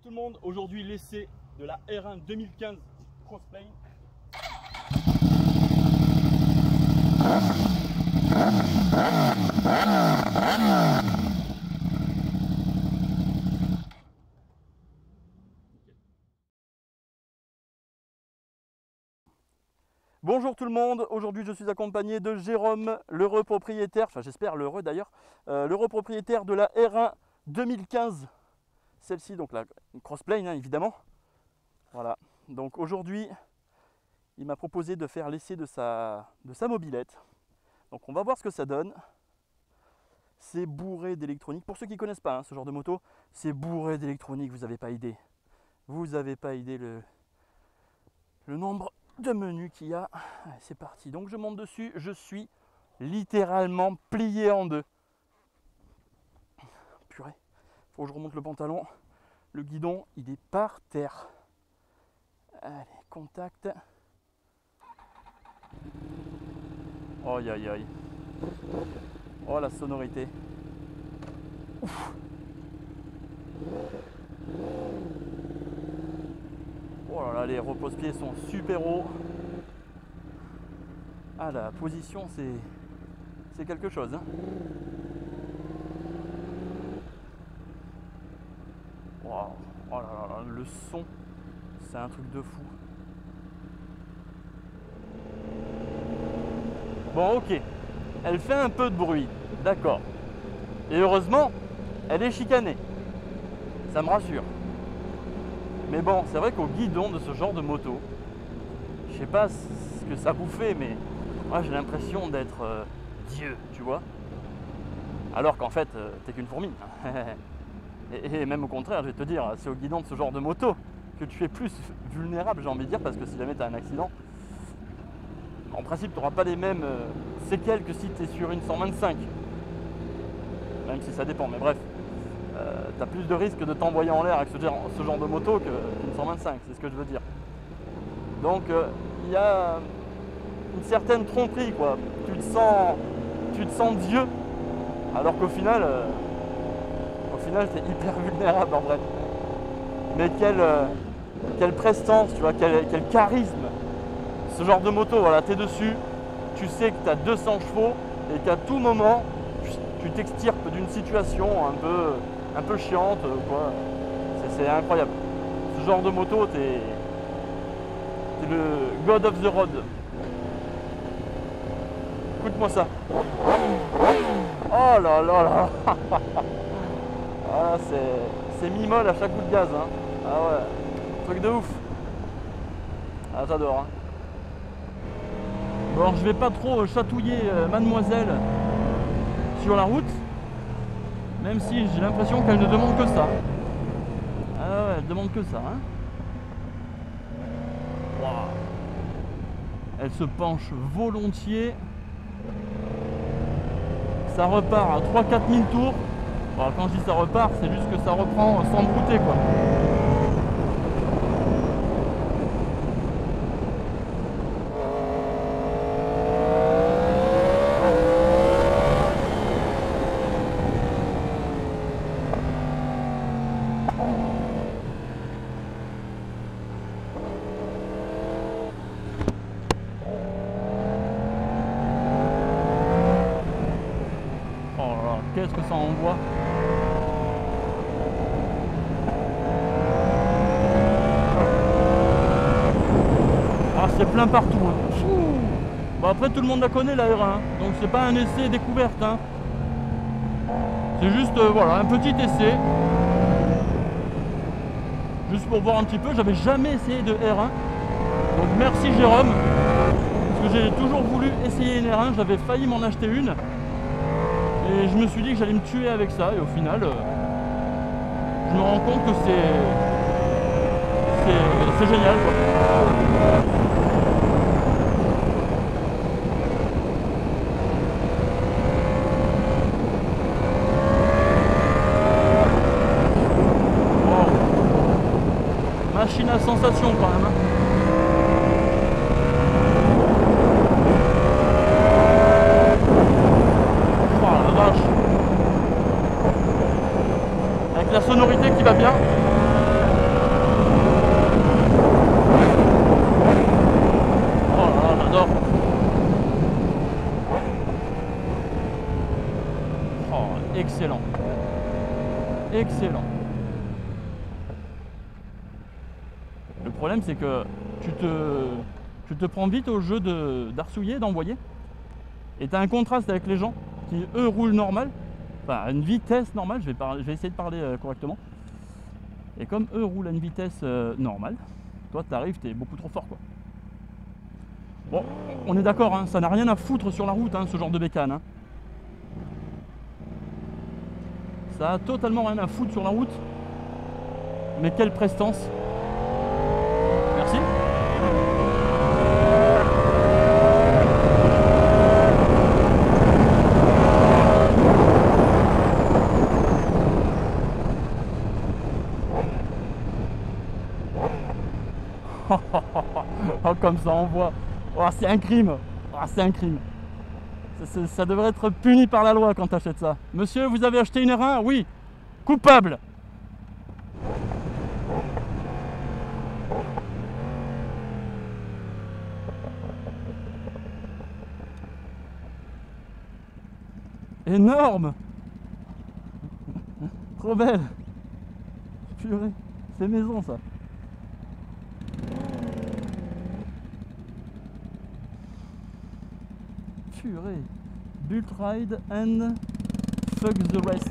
tout le monde, aujourd'hui l'essai de la R1 2015 Crossplane. Bonjour tout le monde, aujourd'hui je suis accompagné de Jérôme, l'heureux propriétaire, enfin j'espère l'heureux d'ailleurs, l'heureux propriétaire de la R1 2015. Celle-ci, donc la Crossplane hein, évidemment. Voilà, donc aujourd'hui il m'a proposé de faire l'essai de sa mobilette. Donc on va voir ce que ça donne. C'est bourré d'électronique. Pour ceux qui ne connaissent pas hein, ce genre de moto, c'est bourré d'électronique, vous n'avez pas idée. Vous n'avez pas idée le nombre de menus qu'il y a. Allez, c'est parti. Donc je monte dessus, je suis littéralement plié en deux. Purée, faut que je remonte le pantalon. Le guidon, il est par terre. Allez, contact. Aïe aïe aïe. Oh la sonorité. Ouf. Oh là là, les repose-pieds sont super hauts. Ah, la position, c'est quelque chose. Hein. Wow. Oh là là là, le son, c'est un truc de fou. Bon, ok. Elle fait un peu de bruit, d'accord. Et heureusement, elle est chicanée. Ça me rassure. Mais bon, c'est vrai qu'au guidon de ce genre de moto, je sais pas ce que ça vous fait, mais moi j'ai l'impression d'être Dieu, tu vois. Alors qu'en fait, t'es qu'une fourmi. et même au contraire, je vais te dire, c'est au guidon de ce genre de moto que tu es plus vulnérable, j'ai envie de dire, parce que si jamais tu as un accident, en principe, tu n'auras pas les mêmes séquelles que si tu es sur une 125. Même si ça dépend, mais bref. Tu as plus de risques de t'envoyer en l'air avec ce genre de moto qu'une 125, c'est ce que je veux dire. Donc il y a une certaine tromperie, quoi. Tu te sens Dieu, alors qu'au final, tu es hyper vulnérable en vrai. Mais quelle prestance, tu vois, quel charisme. Ce genre de moto, voilà, tu es dessus, tu sais que tu as 200 chevaux et qu'à tout moment, tu t'extirpes d'une situation un peu chiante, quoi. C'est incroyable. Ce genre de moto, t'es le God of the Road. Écoute-moi ça. Oh là là là. Ah, c'est mi-molle à chaque coup de gaz. Hein. Ah ouais, truc de ouf. Ah, j'adore. Hein. Bon, je vais pas trop chatouiller mademoiselle sur la route. Même si j'ai l'impression qu'elle ne demande que ça. Ah ouais, elle demande que ça. Hein. Wow. Elle se penche volontiers. Ça repart à 3-4 000 tours. Bon, quand je dis ça repart, c'est juste que ça reprend sans brouter quoi. Qu'est-ce que ça envoie? Ah, c'est plein partout. Hein. Bon, après, tout le monde la connaît la R1, hein. Donc c'est pas un essai découverte. Hein. C'est juste, voilà, un petit essai. Juste pour voir un petit peu, j'avais jamais essayé de R1. Donc merci Jérôme. Parce que j'ai toujours voulu essayer une R1, j'avais failli m'en acheter une. Et je me suis dit que j'allais me tuer avec ça et au final je me rends compte que c'est génial quoi. Wow. Machine à sensation quand même. Hein. Avec la sonorité qui va bien. excellent. Le problème c'est que tu te prends vite au jeu d'arsouiller, d'envoyer. Et tu as un contraste avec les gens qui eux roulent normal, enfin à une vitesse normale, je vais essayer de parler correctement. Et comme eux roulent à une vitesse normale, toi tu arrives, tu es beaucoup trop fort quoi. Bon, on est d'accord, hein, ça n'a rien à foutre sur la route, hein, ce genre de bécane. Hein. Ça a totalement rien à foutre sur la route. Mais quelle prestance. Merci. Oh, comme ça on voit. Oh, c'est un crime. Oh, c'est un crime. Ça devrait être puni par la loi quand tu achètes ça. Monsieur, vous avez acheté une R1? Oui. Coupable. Énorme. Trop belle. Purée. C'est maison ça. Purée. Build ride and fuck the rest.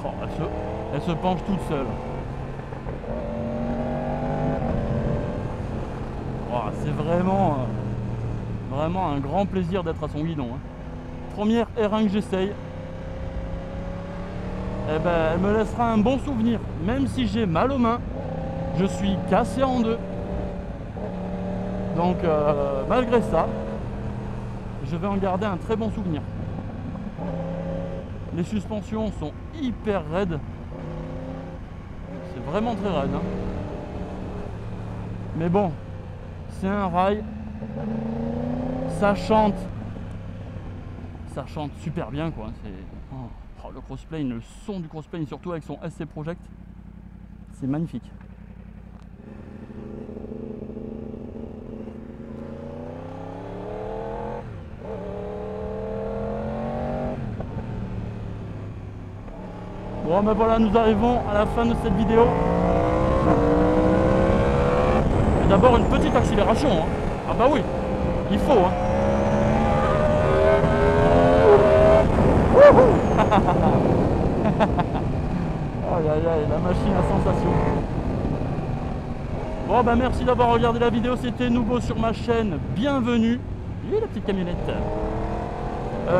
Oh, elle se penche toute seule. Oh, c'est vraiment un grand plaisir d'être à son guidon. Hein. Première R1 que j'essaye. Eh ben, elle me laissera un bon souvenir. Même si j'ai mal aux mains, je suis cassé en deux. Donc, malgré ça, je vais en garder un très bon souvenir. Les suspensions sont hyper raides. C'est vraiment très raide. Hein. Mais bon, c'est un rail. Ça chante. Ça chante super bien quoi. Oh, le crossplane, le son du crossplane, surtout avec son SC Project. C'est magnifique. Bon ben voilà, nous arrivons à la fin de cette vidéo. D'abord une petite accélération. Hein. Ah bah oui, il faut. Hein. Aïe aïe aïe, la machine à sensation. Bon ben merci d'avoir regardé la vidéo, c'était nouveau sur ma chaîne, bienvenue. Et la petite camionnette.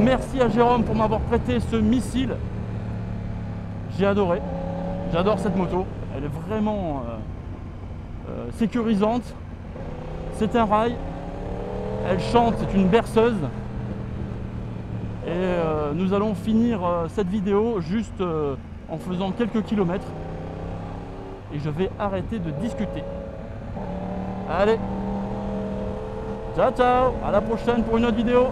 Merci à Jérôme pour m'avoir prêté ce missile. J'ai adoré, j'adore cette moto, elle est vraiment sécurisante, c'est un rail, elle chante, c'est une berceuse et nous allons finir cette vidéo juste en faisant quelques kilomètres et je vais arrêter de discuter. Allez, ciao ciao, à la prochaine pour une autre vidéo.